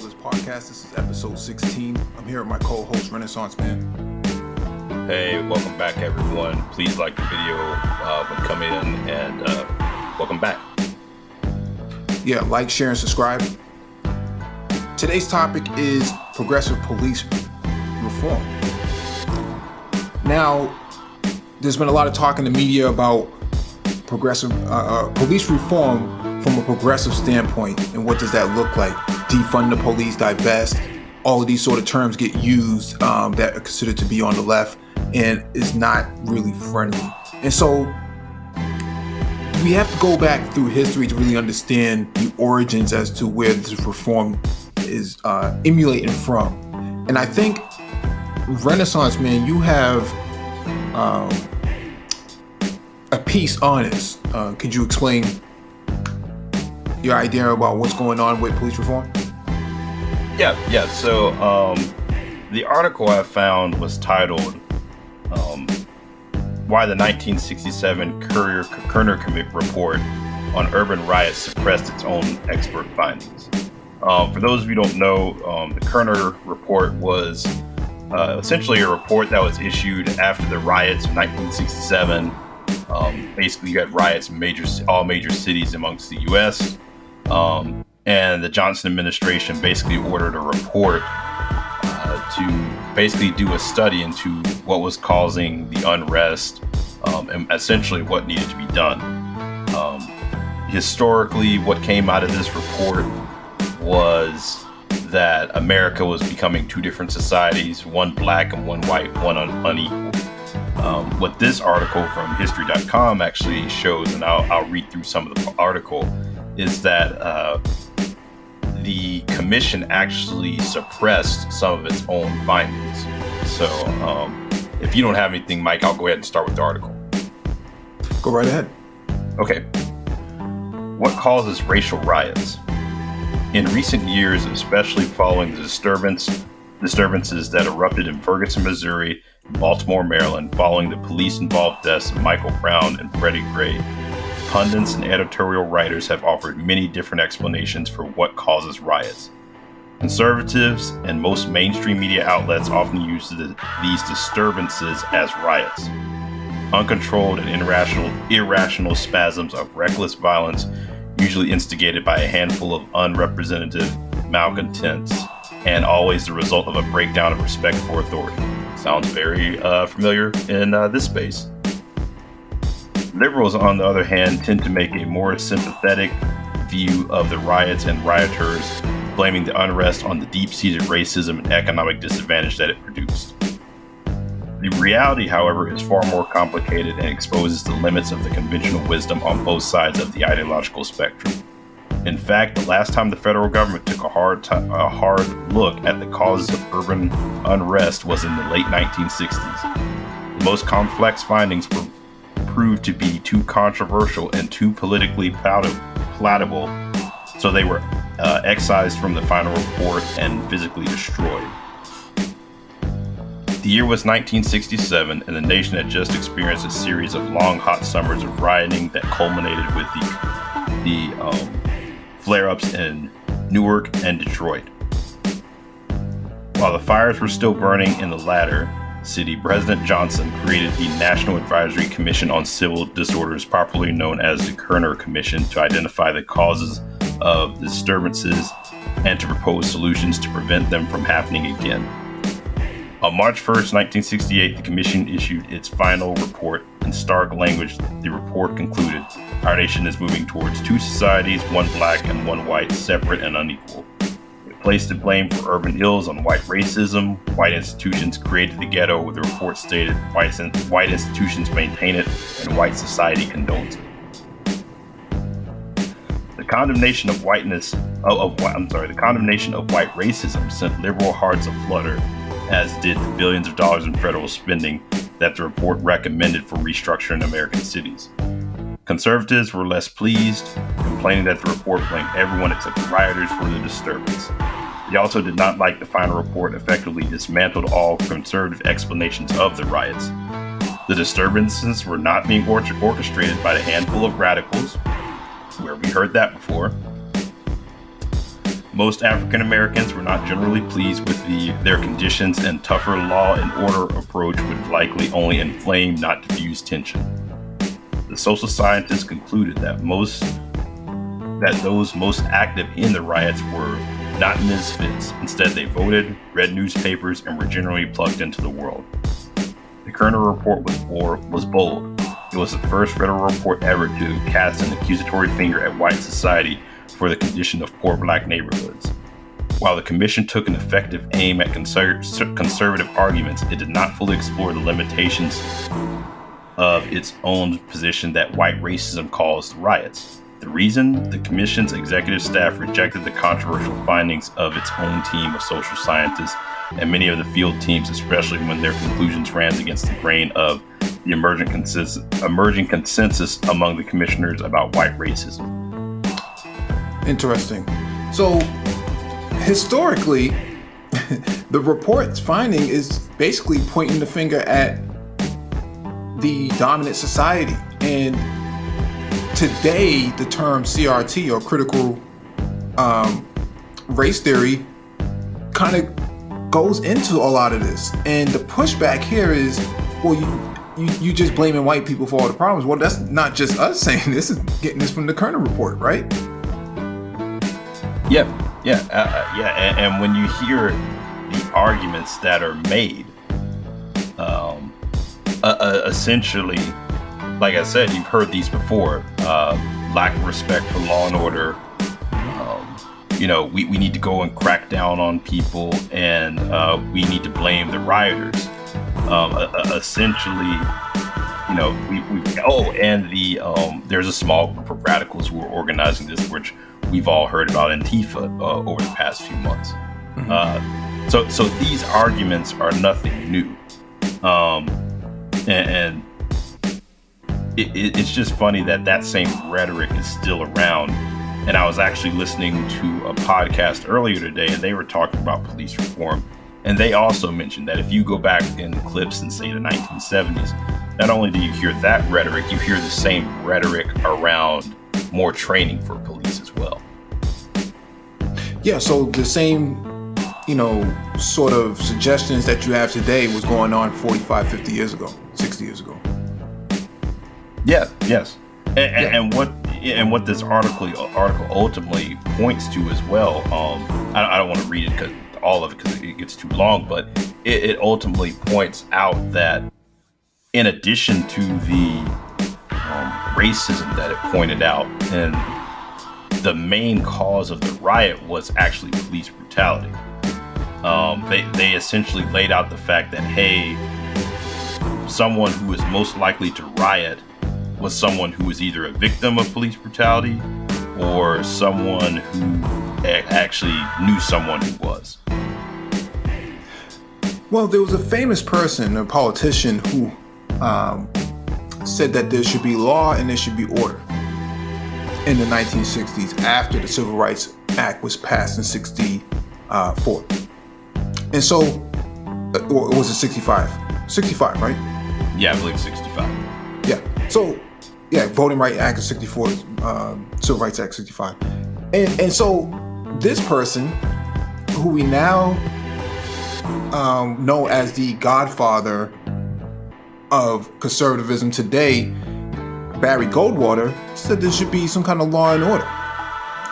Brothers podcast. This is episode 16. I'm here with my co-host, Renaissance Man. Hey, welcome back, everyone. Please like the video when coming in, and welcome back. Yeah, like, share, and subscribe. Today's topic is progressive police reform. Now, there's been a lot of talk in the media about progressive police reform from a progressive standpoint, and what does that look like? Defund the police, divest, all of these sort of terms get used that are considered to be on the left and is not really friendly. And so we have to go back through history to really understand the origins as to where this reform is emulating from. And I think, Renaissance Man, you have a piece on this. Could you explain your idea about what's going on with police reform? Yeah. So the article I found was titled Why the 1967 Kerner Commission report on urban riots suppressed its own expert findings. For those of you who don't know, the Kerner report was essentially a report that was issued after the riots of 1967. Basically, you had riots in all major cities amongst the U.S., and the Johnson administration basically ordered a report to basically do a study into what was causing the unrest and essentially what needed to be done. Historically, what came out of this report was that America was becoming two different societies, one black and one white, one unequal. What this article from history.com actually shows, and I'll read through some of the article, is that the commission actually suppressed some of its own findings. So if you don't have anything, Mike, I'll go ahead and start with the article. Go right ahead. Okay. What causes racial riots? In recent years, especially following the disturbances that erupted in Ferguson, Missouri, and Baltimore, Maryland, following the police-involved deaths of Michael Brown and Freddie Gray, pundits and editorial writers have offered many different explanations for what causes riots. Conservatives and most mainstream media outlets often use these disturbances as riots. Uncontrolled and irrational spasms of reckless violence, usually instigated by a handful of unrepresentative malcontents, and always the result of a breakdown of respect for authority. Sounds very familiar in this space. Liberals, on the other hand, tend to make a more sympathetic view of the riots and rioters, blaming the unrest on the deep-seated racism and economic disadvantage that it produced. The reality, however, is far more complicated and exposes the limits of the conventional wisdom on both sides of the ideological spectrum. In fact, the last time the federal government took a hard look at the causes of urban unrest was in the late 1960s. The most complex findings proved to be too controversial and too politically palatable, so they were excised from the final report and physically destroyed. The year was 1967, and the nation had just experienced a series of long, hot summers of rioting that culminated with the flare-ups in Newark and Detroit. While the fires were still burning in the latter city, President Johnson created the National Advisory Commission on Civil Disorders, popularly known as the Kerner Commission, to identify the causes of the disturbances and to propose solutions to prevent them from happening again. On March 1st, 1968, the commission issued its final report. In stark language, the report concluded, "Our nation is moving towards two societies, one black and one white, separate and unequal." It placed the blame for urban ills on white racism. White institutions created the ghetto. The report stated white institutions maintain it and white society condones it. The condemnation of white racism sent liberal hearts aflutter, as did the billions of dollars in federal spending that the report recommended for restructuring American cities. Conservatives were less pleased, complaining that the report blamed everyone except the rioters for the disturbance. They also did not like the final report effectively dismantled all conservative explanations of the riots. The disturbances were not being orchestrated by a handful of radicals, where we heard that before. Most African Americans were not generally pleased with their conditions, and tougher law and order approach would likely only inflame, not diffuse tension. The social scientists concluded that those most active in the riots were not misfits. Instead, they voted, read newspapers, and were generally plugged into the world. The Kerner report was bold. It was the first federal report ever to cast an accusatory finger at white society for the condition of poor black neighborhoods. While the commission took an effective aim at conservative arguments, it did not fully explore the limitations of its own position that white racism caused riots. The reason? The commission's executive staff rejected the controversial findings of its own team of social scientists and many of the field teams, especially when their conclusions ran against the grain of the emerging consensus among the commissioners about white racism. Interesting. So, historically, the report's finding is basically pointing the finger at the dominant society. And today, the term CRT, or critical race theory, kind of goes into a lot of this. And the pushback here is, well, you just blaming white people for all the problems. Well, that's not just us saying this, is getting this from the Kerner report, right? Yeah. And when you hear the arguments that are made, essentially, like I said, you've heard these before. Lack of respect for law and order. We need to go and crack down on people, and we need to blame the rioters. Essentially, there's a small group of radicals who are organizing this, which we've all heard about Antifa over the past few months. Mm-hmm. So these arguments are nothing new, and it's just funny that same rhetoric is still around. And I was actually listening to a podcast earlier today, and they were talking about police reform. And they also mentioned that if you go back in clips in, say, the 1970s, not only do you hear that rhetoric, you hear the same rhetoric around more training for police as well. Yeah, so the same, sort of suggestions that you have today was going on 45, 50 years ago, 60 years ago. Yeah, yes. And what this article ultimately points to as well, I don't want to read it all of it because it gets too long, but it ultimately points out that in addition to the racism that it pointed out, and the main cause of the riot was actually police brutality. They essentially laid out the fact that, hey, someone who is most likely to riot was someone who was either a victim of police brutality or someone who actually knew someone who was. Well, there was a famous person, a politician, who said that there should be law and there should be order in the 1960s after the Civil Rights Act was passed in 64. And so, or was it 65? 65, right? Yeah, I believe 65. Yeah. So, yeah, Voting Rights Act of 64, Civil Rights Act 65. And so this person, who we now know as the godfather of conservatism today, Barry Goldwater, said there should be some kind of law and order.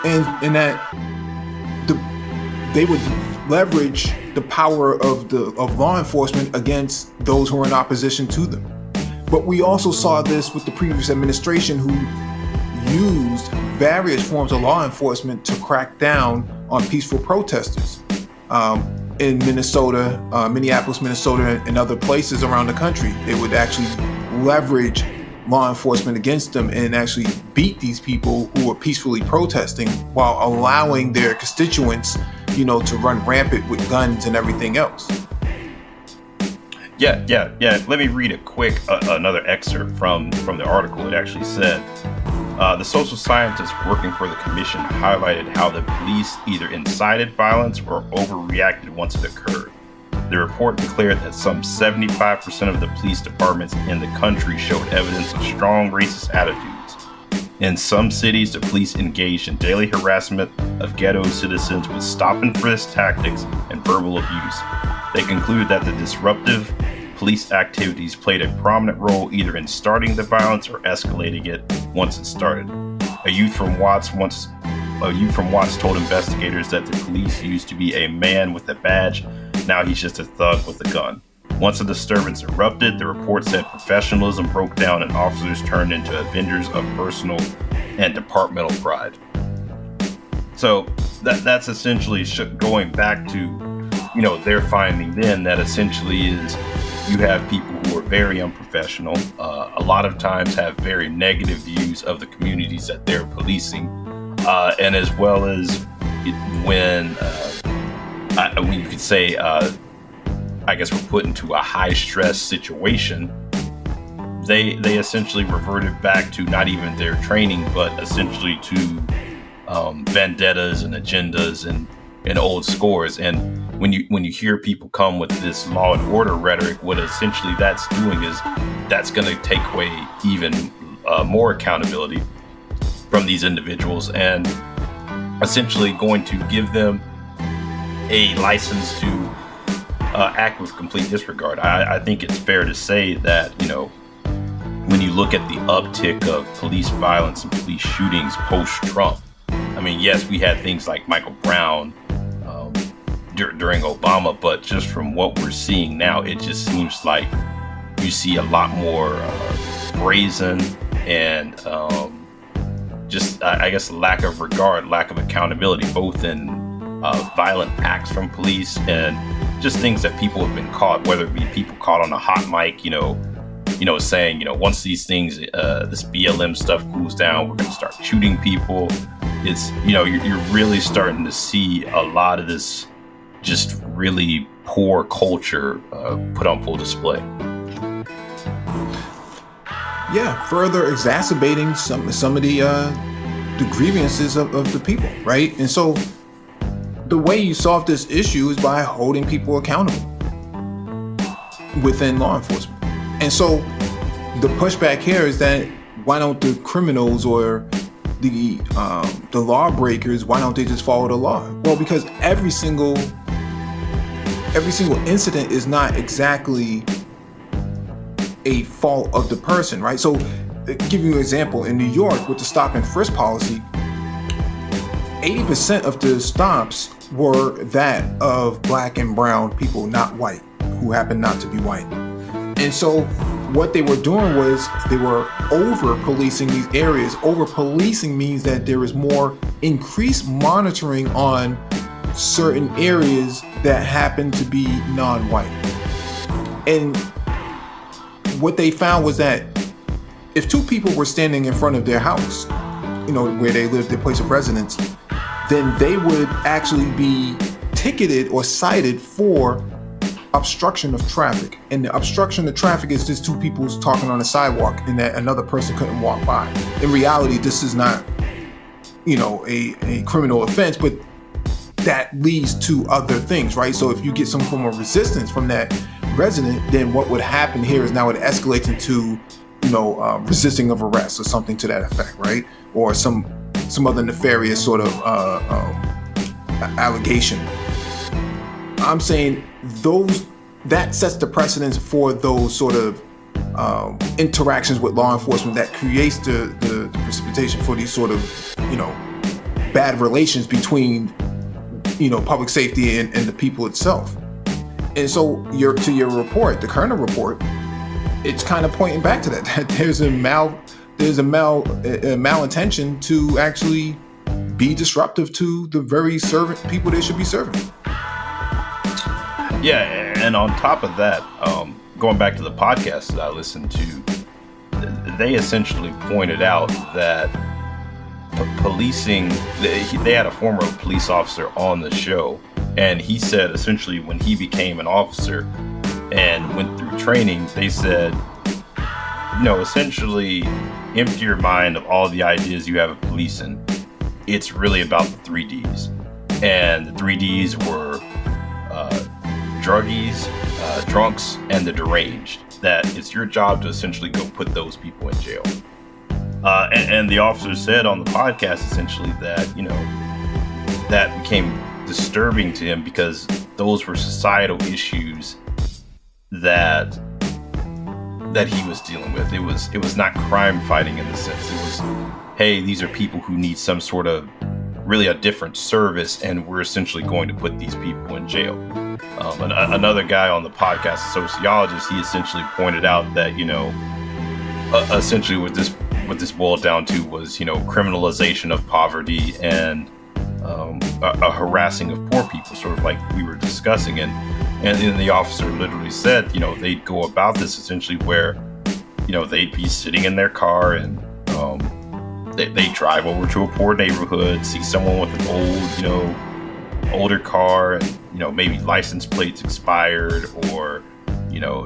And that they would leverage the power of law enforcement against those who are in opposition to them. But we also saw this with the previous administration, who used various forms of law enforcement to crack down on peaceful protesters in Minnesota, Minneapolis, Minnesota, and other places around the country. They would actually leverage law enforcement against them and actually beat these people who were peacefully protesting while allowing their constituents, to run rampant with guns and everything else. Yeah. Let me read another excerpt from the article. It actually said, the social scientists working for the commission highlighted how the police either incited violence or overreacted once it occurred. The report declared that some 75% of the police departments in the country showed evidence of strong racist attitudes. In some cities, the police engaged in daily harassment of ghetto citizens with stop and frisk tactics and verbal abuse. They concluded that the disruptive police activities played a prominent role either in starting the violence or escalating it once it started. A youth from Watts told investigators that the police used to be a man with a badge. Now he's just a thug with a gun. Once a disturbance erupted, the report said professionalism broke down and officers turned into avengers of personal and departmental pride. So that's essentially going back to, their finding then, that essentially is you have people who are very unprofessional, a lot of times have very negative views of the communities that they're policing, and as well as when you could say, I guess we're put into a high stress situation, they essentially reverted back to not even their training, but essentially to vendettas and agendas and old scores. And when you hear people come with this law and order rhetoric, what essentially that's doing is that's going to take away even more accountability from these individuals, and essentially going to give them a license to act with complete disregard. I think it's fair to say that, when you look at the uptick of police violence and police shootings post-Trump, I mean, yes, we had things like Michael Brown during Obama, but just from what we're seeing now, it just seems like you see a lot more brazen and I guess, lack of regard, lack of accountability, both in violent acts from police and just things that people have been caught, whether it be people caught on a hot mic, saying, once these things, this BLM stuff cools down, we're going to start shooting people. It's, you're really starting to see a lot of this just really poor culture put on full display. Yeah, further exacerbating some of the grievances of the people, right? And so the way you solve this issue is by holding people accountable within law enforcement. And so the pushback here is that why don't the criminals or the lawbreakers, why don't they just follow the law? Well, because every single incident is not exactly a fault of the person, right? So give you an example. In New York, with the stop and frisk policy, 80% of the stops were that of black and brown people, not white, who happen not to be white. And so what they were doing was they were over-policing these areas. Over-policing means that there is more increased monitoring on certain areas that happen to be non-white. And what they found was that if two people were standing in front of their house, where they live, their place of residence, then they would actually be ticketed or cited for obstruction of traffic. And the obstruction of traffic is just two people talking on a sidewalk and that another person couldn't walk by. In reality, this is not, a criminal offense, but that leads to other things, right? So if you get some form of resistance from that resident, then what would happen here is now it escalates into, resisting of arrest or something to that effect, right? Or some other nefarious sort of allegation. I'm saying that sets the precedence for those sort of interactions with law enforcement that creates the precipitation for these sort of, bad relations between, public safety and the people itself. And so to your report, the Kerner report, it's kind of pointing back to that there's a malintention to actually be disruptive to the very people they should be serving. Yeah, and on top of that, going back to the podcast that I listened to, they essentially pointed out that policing, they had a former police officer on the show, and he said essentially when he became an officer and went through training, they said, essentially empty your mind of all the ideas you have of policing. It's really about the 3 Ds. And the 3 Ds were druggies, drunks, and the deranged. That it's your job to essentially go put those people in jail. And the officer said on the podcast essentially that, that became disturbing to him because those were societal issues that he was dealing with. It was not crime fighting in the sense. It was, hey, these are people who need some sort of really a different service, and we're essentially going to put these people in jail. Another guy on the podcast, a sociologist, he essentially pointed out that, essentially what this boiled down to was, criminalization of poverty and a harassing of poor people, sort of like we were discussing. And then the officer literally said, they'd go about this essentially where, they'd be sitting in their car and they drive over to a poor neighborhood, see someone with an older car, and, maybe license plates expired or,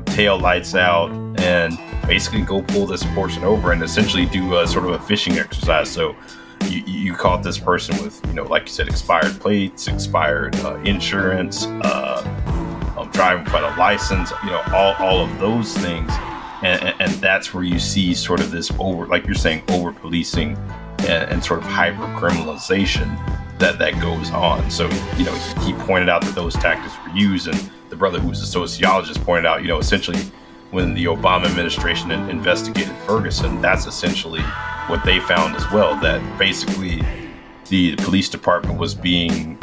tail lights out, and basically go pull this person over and essentially do a sort of a fishing exercise. So you caught this person with, like you said, expired plates, expired insurance, driving without a license, all of those things. And that's where you see sort of this like you're saying, over policing and sort of hyper criminalization that goes on. So, he pointed out that those tactics were used, and the brother who was a sociologist pointed out, essentially when the Obama administration investigated Ferguson, that's essentially what they found as well, that basically the police department was being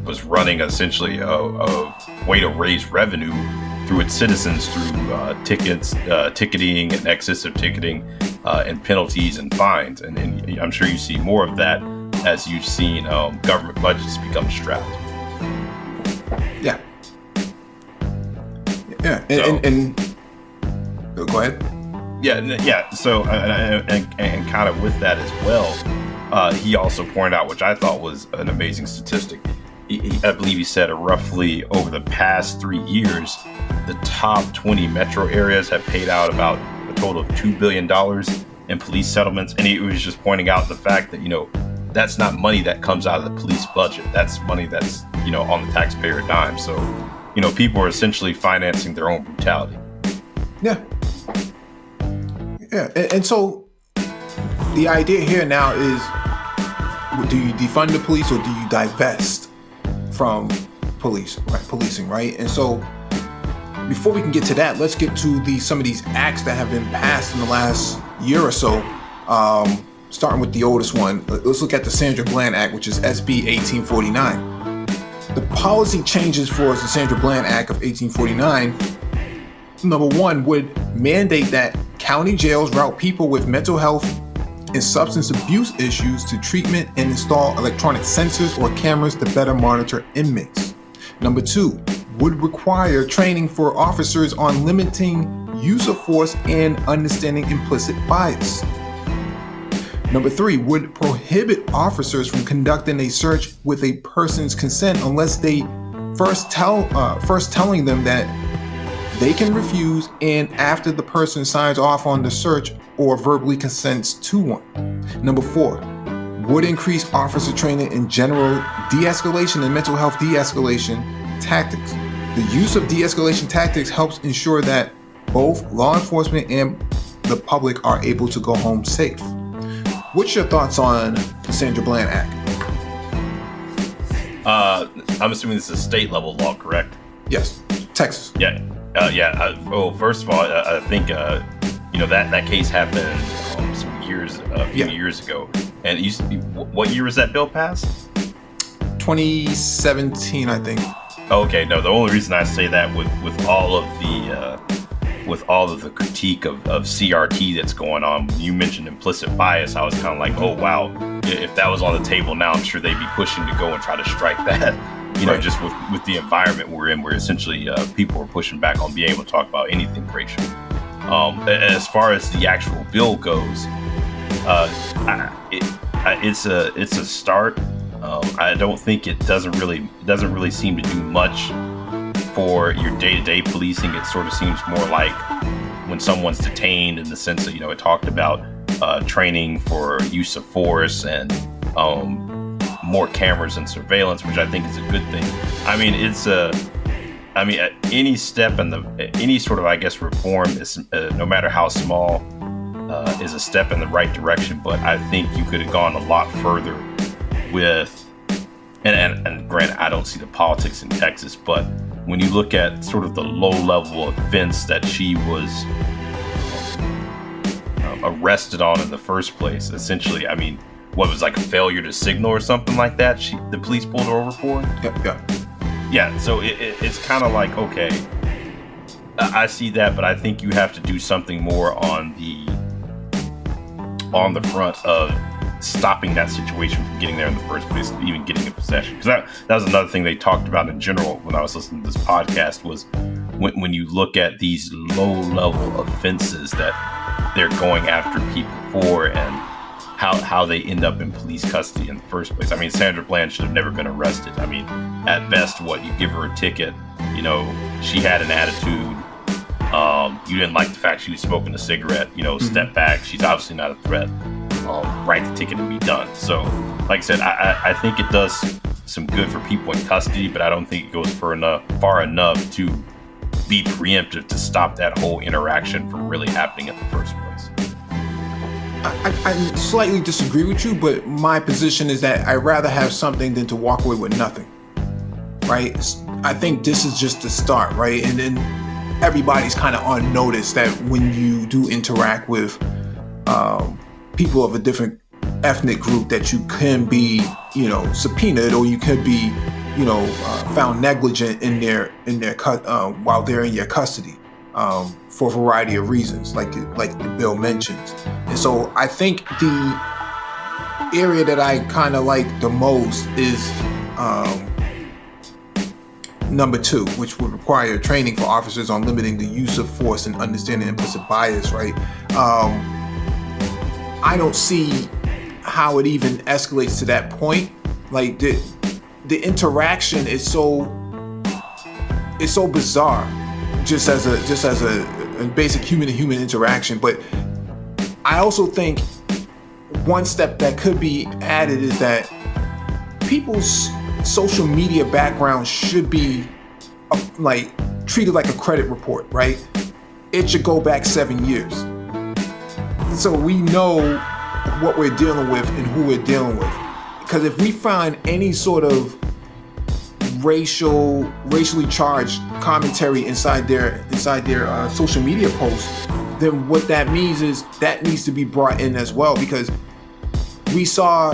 was running essentially a way to raise revenue through its citizens through ticketing and excessive ticketing and penalties and fines. And I'm sure you see more of that as you've seen government budgets become strapped. Yeah. Yeah. And go ahead. Yeah. So, and kind of with that as well, he also pointed out, which I thought was an amazing statistic. I believe he said roughly over the past 3 years, the top 20 metro areas have paid out about a total of $2 billion in police settlements. And he was just pointing out the fact that, that's not money that comes out of the police budget. That's money that's, on the taxpayer dime. So, people are essentially financing their own brutality. Yeah. Yeah. And so the idea here now is, do you defund the police or do you divest from policing, right? And so before we can get to that, let's get to some of these acts that have been passed in the last year or so. Starting with the oldest one, let's look at the Sandra Bland Act, which is SB 1849. The policy changes for the Sandra Bland Act of 1849, number one, would mandate that county jails route people with mental health and substance abuse issues to treatment and install electronic sensors or cameras to better monitor inmates. Number two, would require training for officers on limiting use of force and understanding implicit bias. Number three, would prohibit officers from conducting a search with a person's consent unless they first telling them that they can refuse, and after the person signs off on the search or verbally consents to one. Number four, would increase officer training in general de-escalation and mental health de-escalation tactics. The use of de-escalation tactics helps ensure that both law enforcement and the public are able to go home safe. What's your thoughts on the Sandra Bland Act? I'm assuming this is a state level law, correct? Yes, Texas. Yeah. Well, first of all, I think that case happened a few years ago. And what year was that bill passed? 2017, I think. Okay, no. The only reason I say that with all of the critique of CRT that's going on, when you mentioned implicit bias, I was kind of like, oh wow, if that was on the table now, I'm sure they'd be pushing to go and try to strike that. Right. Just with the environment we're in, where essentially people are pushing back on being able to talk about anything racial. As far as the actual bill goes, it's a start. I don't think it doesn't really seem to do much for your day-to-day policing. It sort of seems more like when someone's detained, in the sense that it talked about training for use of force and more cameras and surveillance, which I think is a good thing. Any step in any sort of, I guess, reform is, no matter how small, is a step in the right direction, but I think you could have gone a lot further with, and granted, I don't see the politics in Texas, but when you look at sort of the low-level offense that she was arrested on in the first place, essentially, I mean, what was like a failure to signal or something like that? The police pulled her over for it? Yeah, so it's kind of like, okay, I see that, but I think you have to do something more on the front of stopping that situation from getting there in the first place, even getting in possession. Because that was another thing they talked about in general when I was listening to this podcast, was when you look at these low-level offenses that they're going after people for, and how they end up in police custody in the first place. I mean, Sandra Bland should have never been arrested. I mean, at best, you give her a ticket, she had an attitude. You didn't like the fact she was smoking a cigarette, step back. She's obviously not a threat. Write the ticket and be done. So, like I said, I think it does some good for people in custody, but I don't think it goes far enough to be preemptive to stop that whole interaction from really happening in the first place. I slightly disagree with you, but my position is that I'd rather have something than to walk away with nothing, right? I think this is just the start, right? And then everybody's kind of on notice that when you do interact with people of a different ethnic group, that you can be, subpoenaed, or you could be, found negligent in their while they're in your custody. For a variety of reasons, like the bill mentions. And so I think the area that I kind of like the most is number 2, which would require training for officers on limiting the use of force and understanding implicit bias, right? I don't see how it even escalates to that point. Like the interaction is so bizarre, just as a basic human-to-human interaction. But I also think one step that could be added is that people's social media background should be treated like a credit report, right? It should go back 7 years, so we know what we're dealing with and who we're dealing with. Because if we find any sort of racially charged commentary inside their social media posts, then what that means is that needs to be brought in as well. Because we saw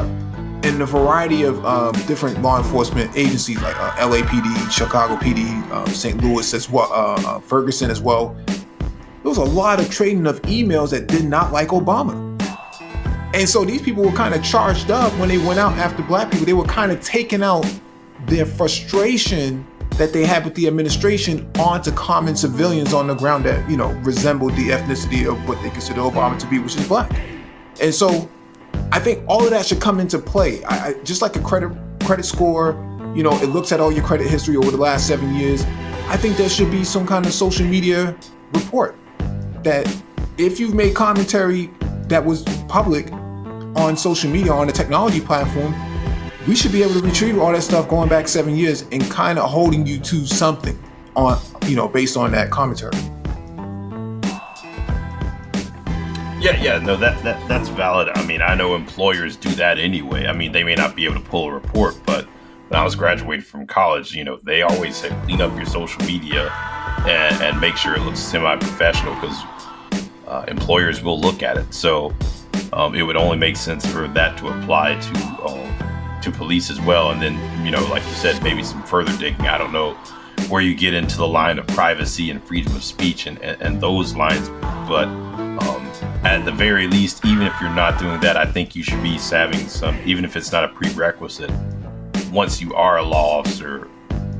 in a variety of different law enforcement agencies, like LAPD, Chicago PD, St. Louis as well, Ferguson as well, there was a lot of trading of emails that did not like Obama. And so these people were kind of charged up when they went out after black people. They were kind of taking out their frustration that they had with the administration onto common civilians on the ground that, resembled the ethnicity of what they consider Obama to be, which is black. And so I think all of that should come into play. I just like a credit score, it looks at all your credit history over the last 7 years. I think there should be some kind of social media report that if you've made commentary that was public on social media, on a technology platform, we should be able to retrieve all that stuff going back 7 years and kind of holding you to something on, based on that commentary. Yeah, no, that's valid. I mean, I know employers do that anyway. I mean, they may not be able to pull a report, but when I was graduating from college, they always said clean up your social media and make sure it looks semi-professional, because employers will look at it. So it would only make sense for that to apply to police as well. And then, like you said, maybe some further digging. I don't know where you get into the line of privacy and freedom of speech and those lines, but at the very least, even if you're not doing that, I think you should be having some, even if it's not a prerequisite, once you are a law officer,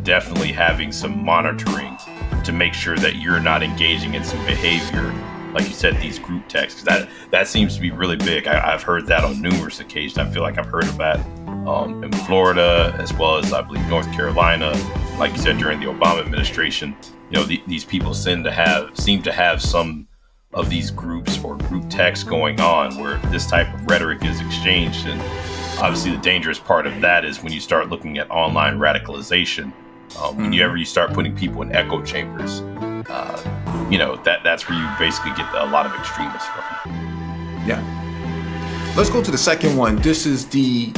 definitely having some monitoring to make sure that you're not engaging in some behavior, like you said, these group texts. That seems to be really big. I've heard that on numerous occasions. I feel like I've heard of that in Florida, as well as I believe North Carolina. Like you said, during the Obama administration, these people seem to have some of these groups or group texts going on where this type of rhetoric is exchanged. And obviously the dangerous part of that is when you start looking at online radicalization, whenever you start putting people in echo chambers, that's where you basically get a lot of extremists from. Yeah. Let's go to the second one. This is the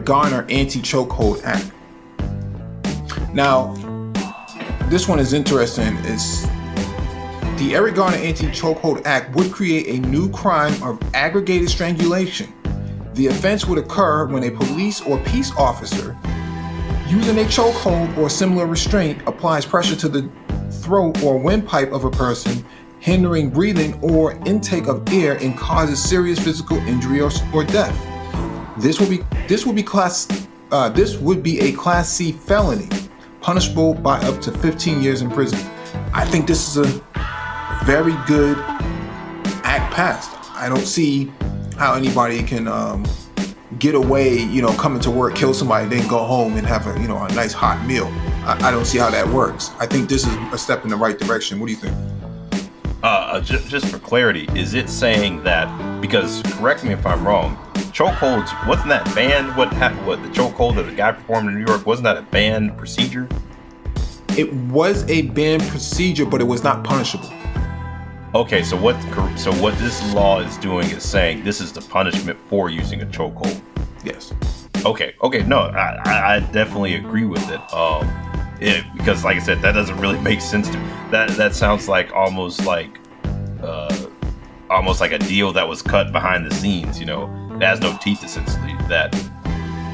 Garner Anti-Chokehold Act. Now, this one is interesting. It's the Garner Anti-Chokehold Act would create a new crime of aggregated strangulation. The offense would occur when a police or peace officer using a chokehold or similar restraint applies pressure to the throat or windpipe of a person, hindering breathing or intake of air, and causes serious physical injury or death. This would be a Class C felony, punishable by up to 15 years in prison. I think this is a very good act passed. I don't see how anybody can get away, coming to work, kill somebody, then go home and have a nice hot meal. I don't see how that works. I think this is a step in the right direction. What do you think? Just for clarity, is it saying that, because correct me if I'm wrong, chokeholds, wasn't that banned? What the chokehold that the guy performed in New York, wasn't that a banned procedure? It was a banned procedure, but it was not punishable. Okay, so what this law is doing is saying this is the punishment for using a chokehold. Yes. Okay, no, I definitely agree with it. Because like I said, that doesn't really make sense to me. That sounds like almost like a deal that was cut behind the scenes. It has no teeth essentially. That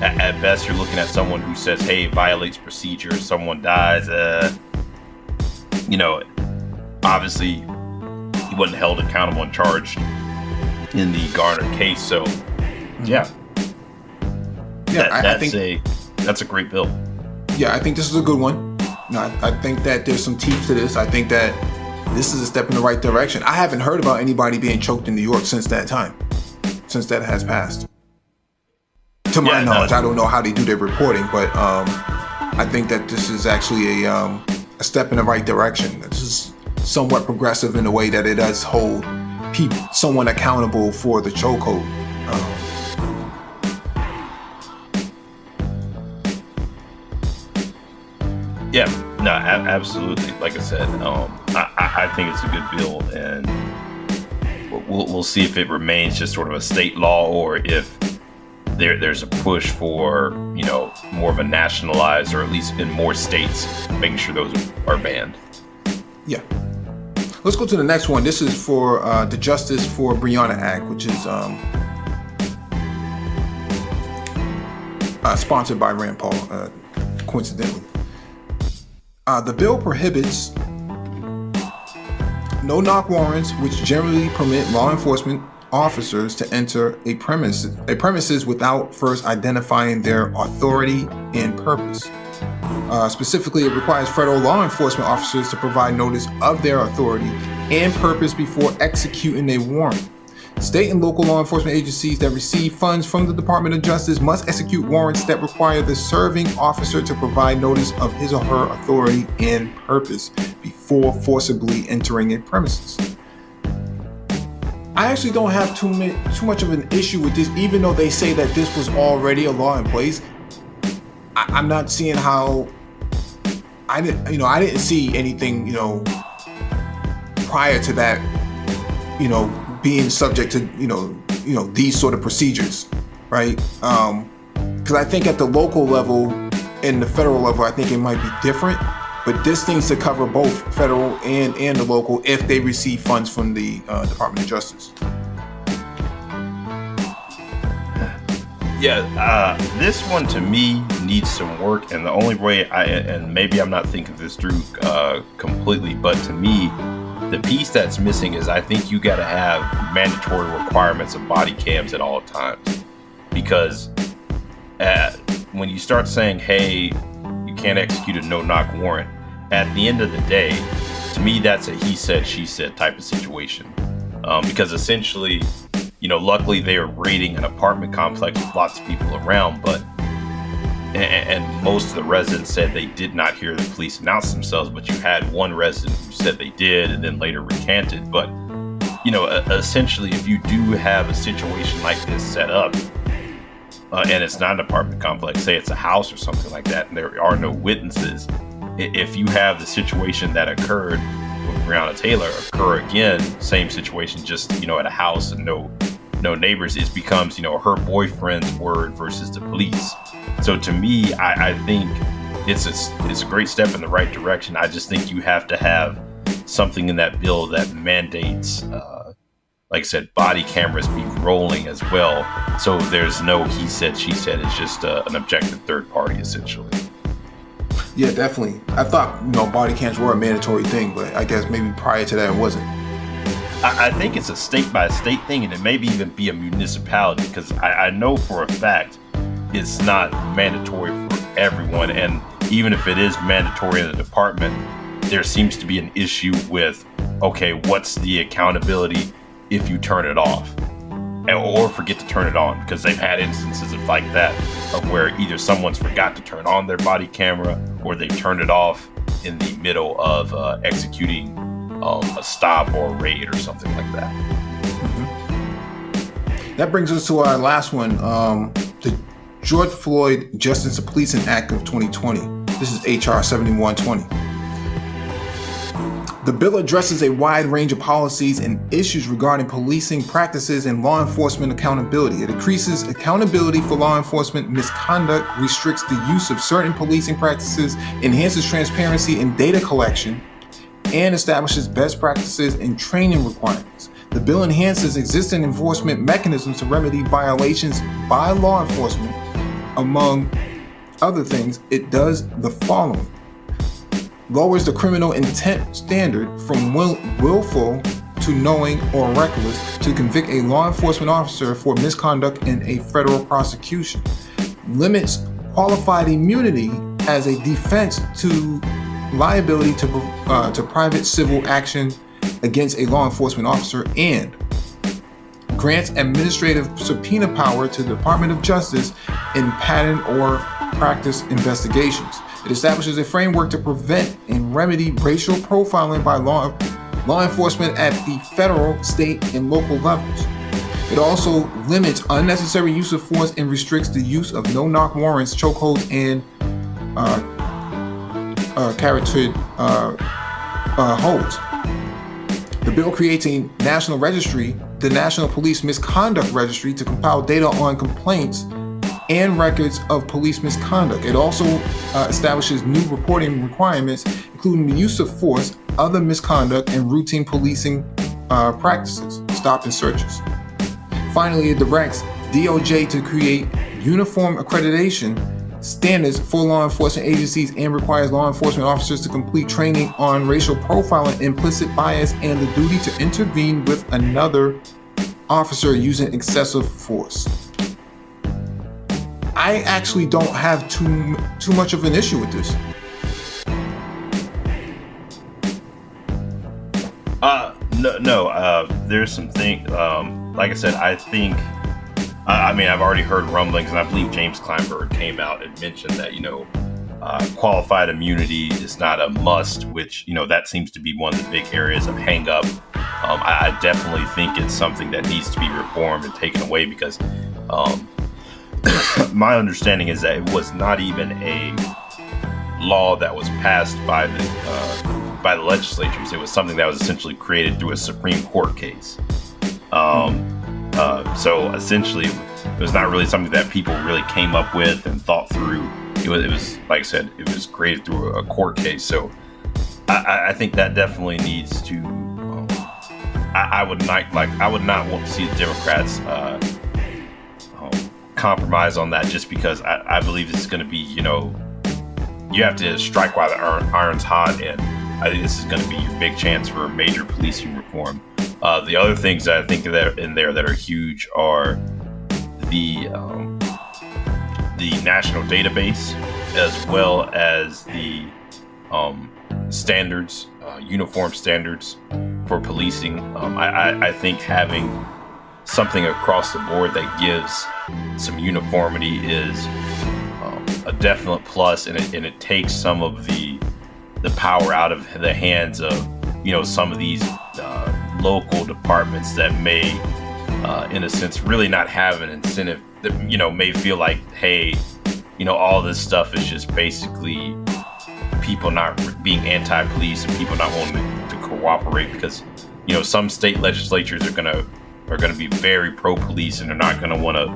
at best you're looking at someone who says, "Hey, violates procedure," someone dies. Obviously he wasn't held accountable and charged in the Garner case. So yeah, that's a great bill. Yeah, I think this is a good one. I think that there's some teeth to this. I think that this is a step in the right direction. I haven't heard about anybody being choked in New York since that has passed. To my knowledge, I don't know how they do their reporting, but I think that this is actually a step in the right direction. This is somewhat progressive in the way that it does hold someone accountable for the chokehold. Yeah, no, absolutely. Like I said, I think it's a good bill, and we'll see if it remains just sort of a state law or if there's a push for more of a nationalized, or at least in more states, making sure those are banned. Yeah. Let's go to the next one. This is for the Justice for Brianna Act, which is sponsored by Rand Paul, coincidentally. The bill prohibits no-knock warrants, which generally permit law enforcement officers to enter a premises without first identifying their authority and purpose. Specifically, it requires federal law enforcement officers to provide notice of their authority and purpose before executing a warrant. State and local law enforcement agencies that receive funds from the Department of Justice must execute warrants that require the serving officer to provide notice of his or her authority and purpose before forcibly entering a premises. I actually don't have too much of an issue with this, even though they say that this was already a law in place. I'm not seeing how I didn't see anything, prior to that, being subject to, these sort of procedures, right? Because I think at the local level and the federal level, I think it might be different, but this needs to cover both federal and the local if they receive funds from the Department of Justice. Yeah, this one to me needs some work, and the only way and maybe I'm not thinking this through completely, but to me, the piece that's missing is I think you got to have mandatory requirements of body cams at all times, because when you start saying, hey, you can't execute a no-knock warrant, at the end of the day, to me, that's a he said, she said type of situation, because essentially, luckily they are raiding an apartment complex with lots of people around, and most of the residents said they did not hear the police announce themselves, but you had one resident who said they did and then later recanted. But, essentially, if you do have a situation like this set up, and it's not an apartment complex, say it's a house or something like that, and there are no witnesses, if you have the situation that occurred with Breonna Taylor occur again, same situation, just, at a house and no neighbors, it becomes, her boyfriend's word versus the police. So to me, I think it's a great step in the right direction. I just think you have to have something in that bill that mandates, like I said, body cameras be rolling as well. So there's no he said, she said. It's just an objective third party, essentially. Yeah, definitely. I thought, body cams were a mandatory thing, but I guess maybe prior to that it wasn't. I think it's a state by state thing, and it may even be a municipality, because I know for a fact it's not mandatory for everyone. And even if it is mandatory in the department, there seems to be an issue with, okay, what's the accountability if you turn it off or forget to turn it on? Because they've had instances of like that, of where either someone's forgot to turn on their body camera or they turned it off in the middle of executing a stop or a raid or something like that. Mm-hmm. That brings us to our last one, the George Floyd Justice and Policing Act of 2020. This is HR 7120. The bill addresses a wide range of policies and issues regarding policing practices and law enforcement accountability. It increases accountability for law enforcement misconduct, restricts the use of certain policing practices, enhances transparency in data collection, and establishes best practices and training requirements. The bill enhances existing enforcement mechanisms to remedy violations by law enforcement. Among other things, it does the following. Lowers the criminal intent standard from willful to knowing or reckless to convict a law enforcement officer for misconduct in a federal prosecution. Limits qualified immunity as a defense to liability to private civil action against a law enforcement officer, and grants administrative subpoena power to the Department of Justice in pattern or practice investigations. It establishes a framework to prevent and remedy racial profiling by law enforcement at the federal, state, and local levels. It also limits unnecessary use of force and restricts the use of no-knock warrants, chokeholds, and carotid holds. The bill creates a national registry, the National Police Misconduct Registry, to compile data on complaints and records of police misconduct. It also establishes new reporting requirements, including the use of force, other misconduct, and routine policing practices, stop and searches. Finally, it directs DOJ to create uniform accreditation standards for law enforcement agencies and requires law enforcement officers to complete training on racial profiling, implicit bias, and the duty to intervene with another officer using excessive force. I actually don't have too much of an issue with this. No. There's some things. Like I said, I think. I've already heard rumblings, and I believe James Kleinberg came out and mentioned that qualified immunity is not a must, which that seems to be one of the big areas of hang up. I definitely think it's something that needs to be reformed and taken away, because my understanding is that it was not even a law that was passed by the legislatures. It was something that was essentially created through a Supreme Court case. So essentially, it was not really something that people really came up with and thought through. It was like I said, it was created through a court case. So I think that definitely needs to. I would not want to see the Democrats compromise on that, just because I believe it's going to be, you have to strike while the iron's hot, and I think this is going to be your big chance for a major policing reform. The other things that I think that in there that are huge are the national database, as well as the standards, uniform standards for policing. I think having something across the board that gives some uniformity is a definite plus, and it takes some of the power out of the hands of some of these local departments that may in a sense really not have an incentive, that may feel like, hey, all this stuff is just basically people not being anti-police and people not wanting to cooperate, because some state legislatures are gonna be very pro-police, and they're not gonna want to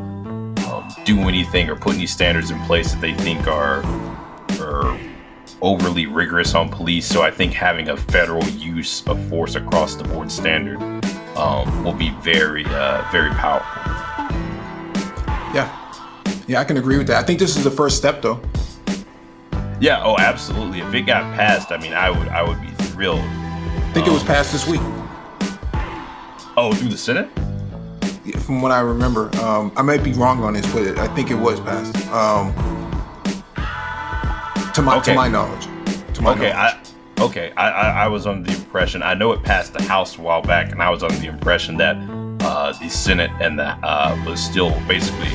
do anything or put any standards in place that they think are overly rigorous on police. So I think having a federal use of force across the board standard will be very very powerful. Yeah, I can agree with that. I think this is the first step, though. Yeah, oh, absolutely. If it got passed, I mean, I would be thrilled. I think it was passed this week. Oh, through the Senate? Yeah, from what I remember. I might be wrong on this, but I think it was passed. To my knowledge. I was under the impression, I know it passed the House a while back, and I was under the impression that the Senate and the was still basically,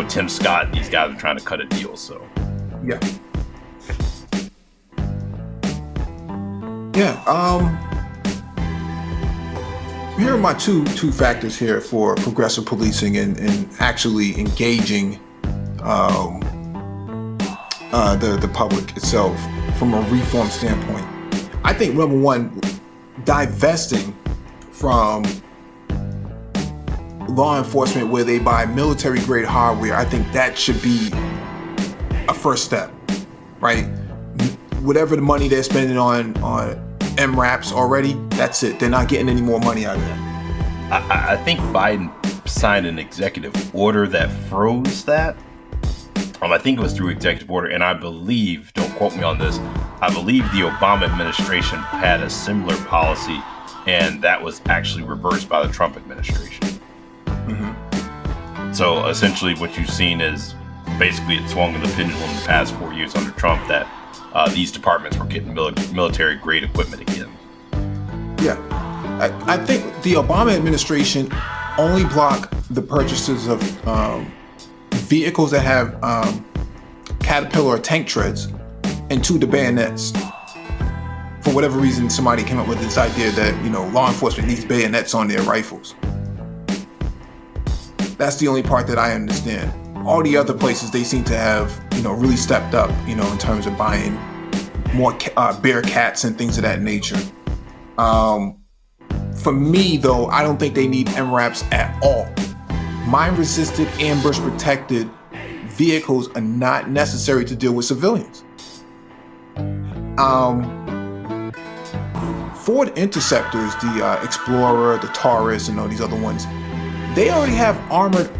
Tim Scott and these guys are trying to cut a deal. So yeah. Here are my two factors here for progressive policing and actually engaging the public itself from a reform standpoint. I think number one, divesting from law enforcement where they buy military grade hardware, I think that should be a first step, right? Whatever the money they're spending on MRAPs already, that's it. They're not getting any more money out of that. I think Biden signed an executive order that froze that. I think it was through executive order, and I believe, don't quote me on this, I believe the Obama administration had a similar policy, and that was actually reversed by the Trump administration. Mm-hmm. So essentially what you've seen is basically it swung in the pendulum in the past 4 years under Trump that these departments were getting military grade equipment again. Yeah. I think the Obama administration only blocked the purchases of vehicles that have Caterpillar or tank treads and the bayonets. For whatever reason, somebody came up with this idea that, law enforcement needs bayonets on their rifles. That's the only part that I understand. All the other places, they seem to have, really stepped up, in terms of buying more Bearcats and things of that nature. For me, though, I don't think they need MRAPs at all. Mine-resistant, ambush-protected vehicles are not necessary to deal with civilians. Ford Interceptors, the Explorer, the Taurus, and all these other ones, they already have armored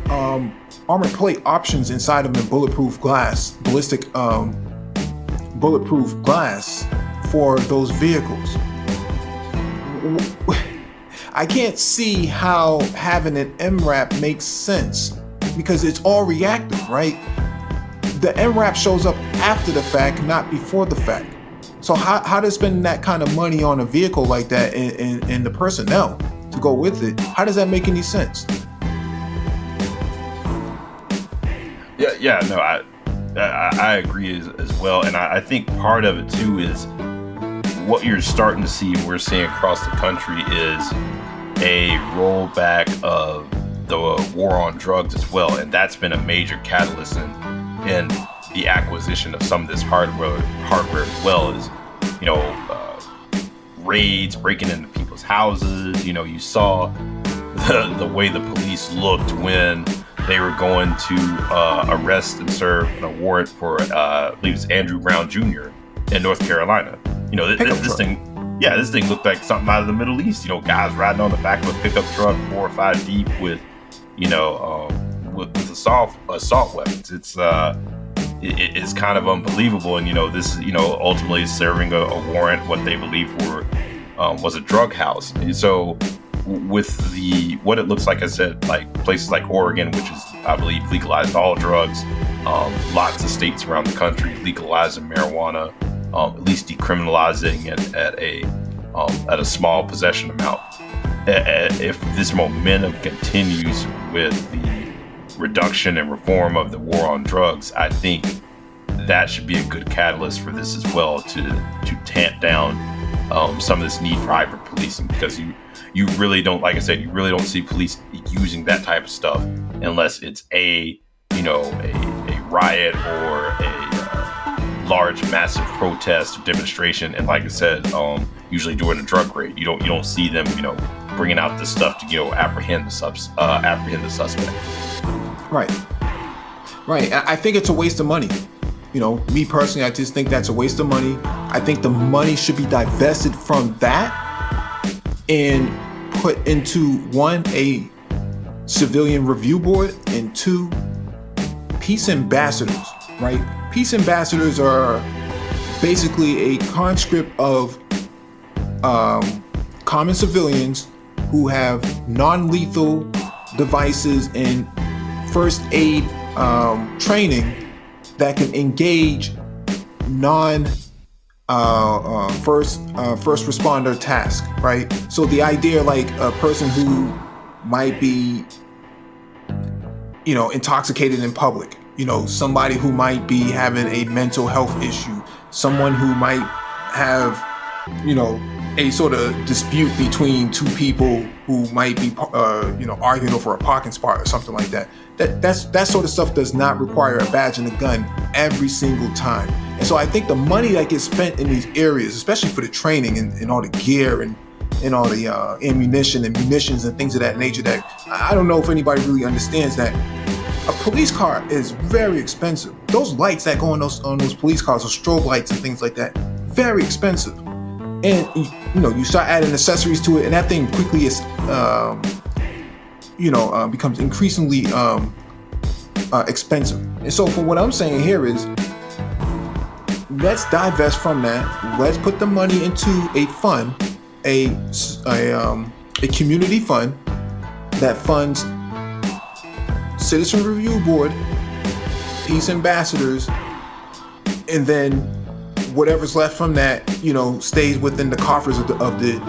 plate options inside of them, bulletproof glass, ballistic bulletproof glass for those vehicles. I can't see how having an MRAP makes sense because it's all reactive, right? The MRAP shows up after the fact, not before the fact. So how does spending that kind of money on a vehicle like that and the personnel to go with it, how does that make any sense? I agree as well, and I think part of it too is what you're starting to see, and we're seeing across the country, is a rollback of the war on drugs as well, and that's been a major catalyst in the acquisition of some of this hardware as well as raids, breaking into people's houses. You saw the way the police looked when they were going to arrest and serve a warrant for I believe it's Andrew Brown Jr. in North Carolina. This thing looked like something out of the Middle East. Guys riding on the back of a pickup truck 4 or 5 deep with assault weapons. It's kind of unbelievable. And this ultimately serving a warrant, what they believe was a drug house. And so with what it looks like, I said, like places like Oregon, which is, I believe, legalized all drugs. Lots of states around the country legalizing marijuana, at least decriminalizing it at a small possession amount. If this momentum continues with the reduction and reform of the war on drugs, I think that should be a good catalyst for this as well, to tamp down some of this need for hybrid policing, because you really don't, like I said, you really don't see police using that type of stuff unless it's a riot or a large, massive protest or demonstration. And like I said, usually during a drug raid, you don't see them, bringing out this stuff to, apprehend the suspect. Right. I think it's a waste of money. Me personally, I just think that's a waste of money. I think the money should be divested from that and put into, one, a civilian review board, and two, peace ambassadors, right? Peace ambassadors are basically a conscript of common civilians who have non-lethal devices and first aid training that can engage first responder task, right? So the idea, like a person who might be, intoxicated in public, somebody who might be having a mental health issue, someone who might have, a sort of dispute between two people who might be, arguing over a parking spot or something like that. That sort of stuff does not require a badge and a gun every single time. And so I think the money that gets spent in these areas, especially for the training and all the gear and all the ammunition and munitions and things of that nature, that I don't know if anybody really understands that a police car is very expensive. Those lights that go on those police cars, or strobe lights and things like that, very expensive. And you start adding accessories to it, and that thing quickly is, becomes increasingly expensive. And so, for what I'm saying here is, let's divest from that. Let's put the money into a fund, a community fund that funds Citizen Review Board, peace ambassadors, and then whatever's left from that, stays within the coffers of the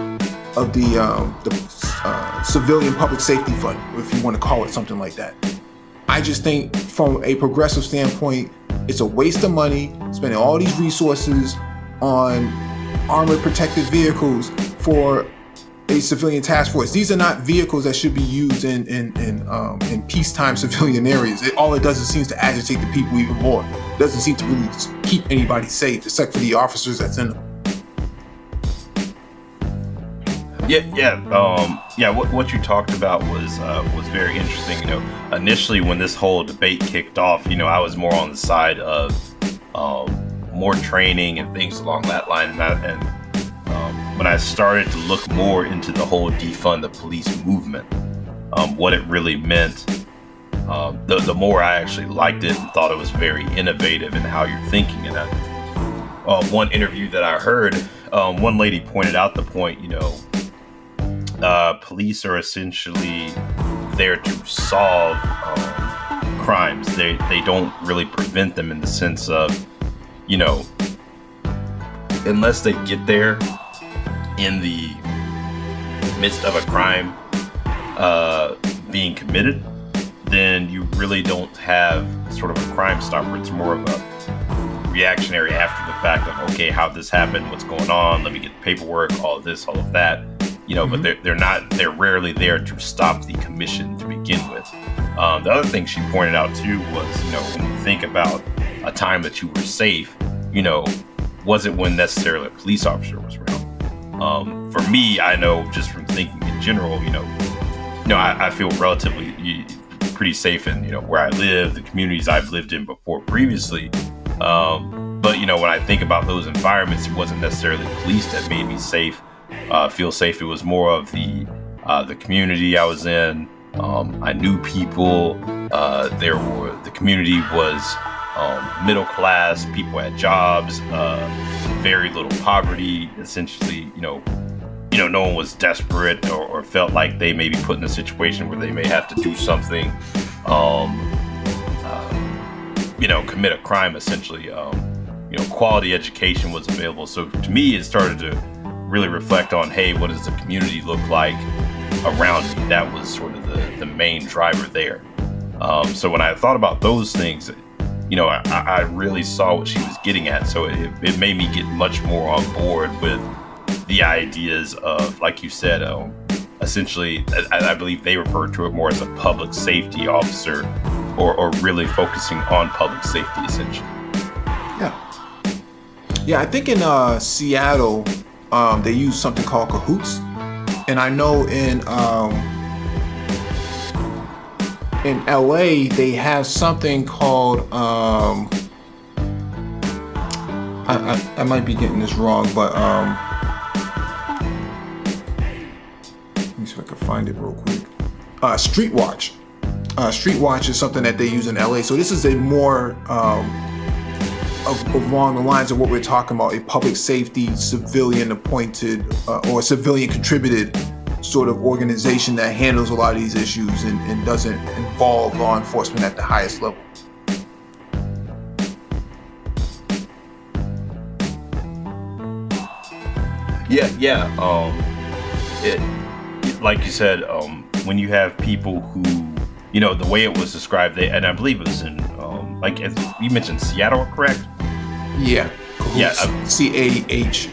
civilian public safety fund, if you want to call it something like that. I just think, from a progressive standpoint, it's a waste of money spending all these resources on armored protected vehicles for a civilian task force. These are not vehicles that should be used in peacetime civilian areas. All it does is seems to agitate the people even more. It doesn't seem to really keep anybody safe, except for the officers that's in them. What you talked about was very interesting. Initially when this whole debate kicked off, I was more on the side of more training and things along that line, and when I started to look more into the whole defund the police movement, what it really meant, the more I actually liked it and thought it was very innovative in how you're thinking. And one interview that I heard, one lady pointed out the point, police are essentially there to solve crimes. They don't really prevent them in the sense of, unless they get there in the midst of a crime being committed, then you really don't have sort of a crime stopper. It's more of a reactionary after the fact of, okay, how'd this happen? What's going on? Let me get the paperwork, all of this, all of that. But they're rarely there to stop the commission to begin with. The other thing she pointed out too was, when you think about a time that you were safe, wasn't when necessarily a police officer was around. For me, I know just from thinking in general, I feel relatively pretty safe in, where I live, the communities I've lived in before previously. But, when I think about those environments, it wasn't necessarily police that made me feel safe. It was more of the community I was in. I knew people. The community was middle class. People had jobs. Very little poverty. Essentially, no one was desperate or felt like they may be put in a situation where they may have to do something, commit a crime. Essentially, quality education was available. So to me, it started to really reflect on, hey, what does the community look like around me? That was sort of the main driver there. So when I thought about those things, I really saw what she was getting at. So it made me get much more on board with the ideas of, like you said, essentially, I believe they referred to it more as a public safety officer, or really focusing on public safety, essentially. Yeah. Yeah, I think in Seattle, they use something called Cahoots, and I know in LA they have something called I might be getting this wrong, but let me see if I can find it real quick. Street Watch. Street Watch is something that they use in LA. So this is a more along the lines of what we're talking about, a public safety civilian appointed or civilian contributed sort of organization that handles a lot of these issues and doesn't involve law enforcement at the highest level. Yeah. Like you said, when you have people who, the way it was described, and I believe it was in, as you mentioned, Seattle, correct? Yeah. Yeah. CAHOOT.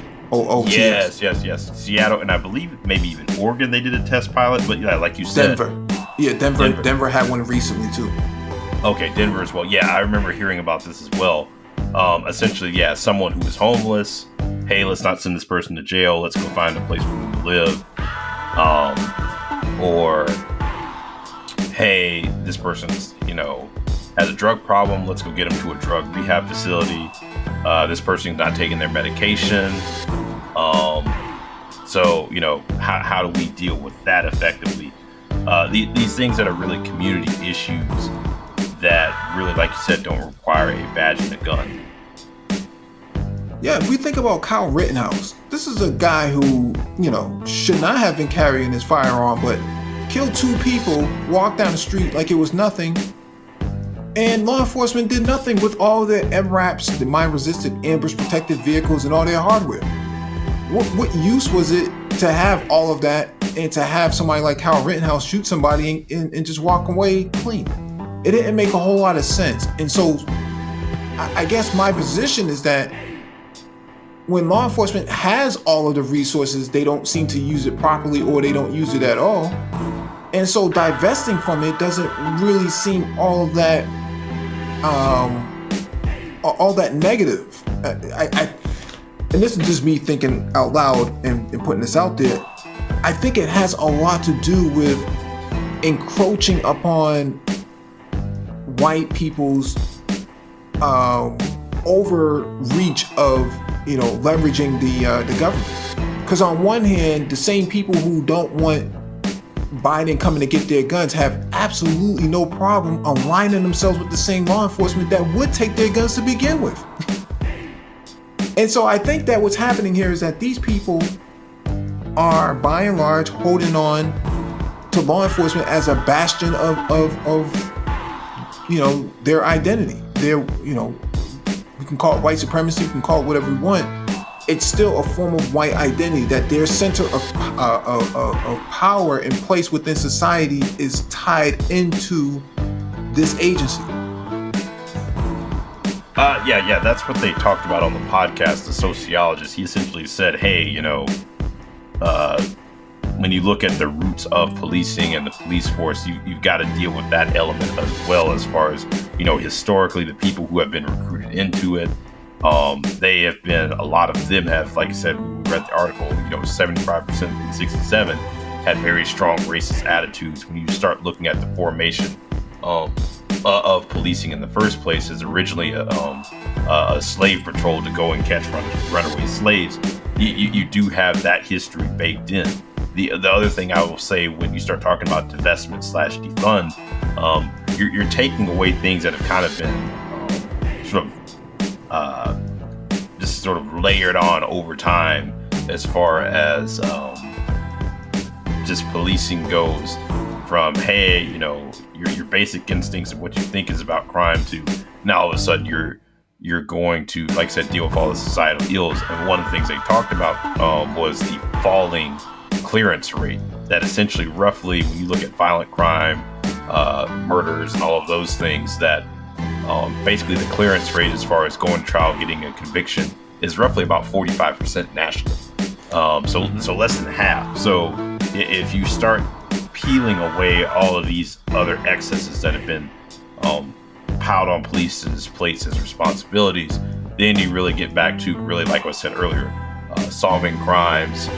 Yes. Seattle, and I believe maybe even Oregon, they did a test pilot, but yeah, like you said. Denver had one recently too. Okay, Denver as well. Yeah, I remember hearing about this as well. Essentially, yeah, someone who is homeless. Hey, let's not send this person to jail. Let's go find a place for them to live. Or, hey, this person's, has a drug problem. Let's go get them to a drug rehab facility. This person's not taking their medication. So, how do we deal with that effectively? These things that are really community issues that really, like you said, don't require a badge and a gun. Yeah, if we think about Kyle Rittenhouse, this is a guy who, should not have been carrying his firearm, but killed 2 people, walked down the street like it was nothing, and law enforcement did nothing with all their MRAPs, the mine-resistant ambush-protected vehicles, and all their hardware. What use was it to have all of that and to have somebody like Kyle Rittenhouse shoot somebody and just walk away clean? It didn't make a whole lot of sense. And so I guess my position is that when law enforcement has all of the resources, they don't seem to use it properly or they don't use it at all. And so divesting from it doesn't really seem all that negative. And this is just me thinking out loud and putting this out there. I think it has a lot to do with encroaching upon white people's overreach of leveraging the government. Because on one hand, the same people who don't want Biden coming to get their guns have absolutely no problem aligning themselves with the same law enforcement that would take their guns to begin with. And so I think that what's happening here is that these people are by and large holding on to law enforcement as a bastion of their identity. Their, we can call it white supremacy, we can call it whatever we want. It's still a form of white identity, that their center of power and place within society is tied into this agency. Yeah, that's what they talked about on the podcast. The sociologist, he essentially said, hey, when you look at the roots of policing and the police force, you've got to deal with that element as well, as far as, historically, the people who have been recruited into it. They have been, a lot of them have, like I said, we read the article, 75% in 67 had very strong racist attitudes. When you start looking at the formation of policing in the first place, is originally a slave patrol to go and catch runaway slaves. You do have that history baked in. The other thing I will say, when you start talking about divestment / defund, you're taking away things that have kind of been just sort of layered on over time, as far as just policing goes. From, hey, your basic instincts of what you think is about crime, to now all of a sudden you're going to, like I said, deal with all the societal ills. And one of the things they talked about was the falling clearance rate. That essentially, roughly, when you look at violent crime, murders, and all of those things, that basically the clearance rate as far as going to trial, getting a conviction, is roughly about 45% nationally. So less than half. So if you start peeling away all of these other excesses that have been piled on police's plates as responsibilities, then you really get back to really, like I said earlier, solving crimes,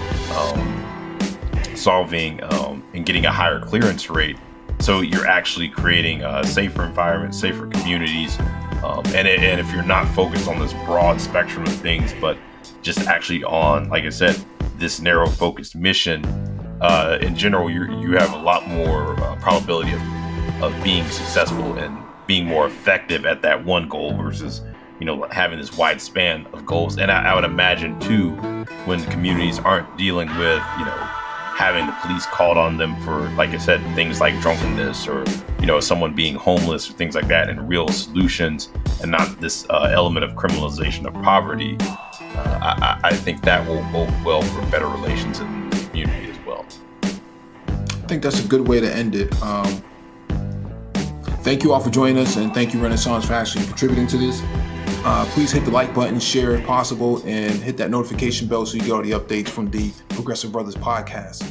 solving and getting a higher clearance rate. So you're actually creating a safer environment, safer communities. And if you're not focused on this broad spectrum of things, but just actually on, like I said, this narrow focused mission, in general, you have a lot more probability of being successful and being more effective at that one goal versus, having this wide span of goals. And I would imagine too, when communities aren't dealing with, having the police called on them for, like I said, things like drunkenness or, someone being homeless or things like that, and real solutions, and not this element of criminalization of poverty. I think that will bode well for better relations in the community as well. I think that's a good way to end it. Thank you all for joining us, and thank you, Renaissance, for actually contributing to this. Please hit the like button, share if possible, and hit that notification bell so you get all the updates from the Progressive Brothers podcast.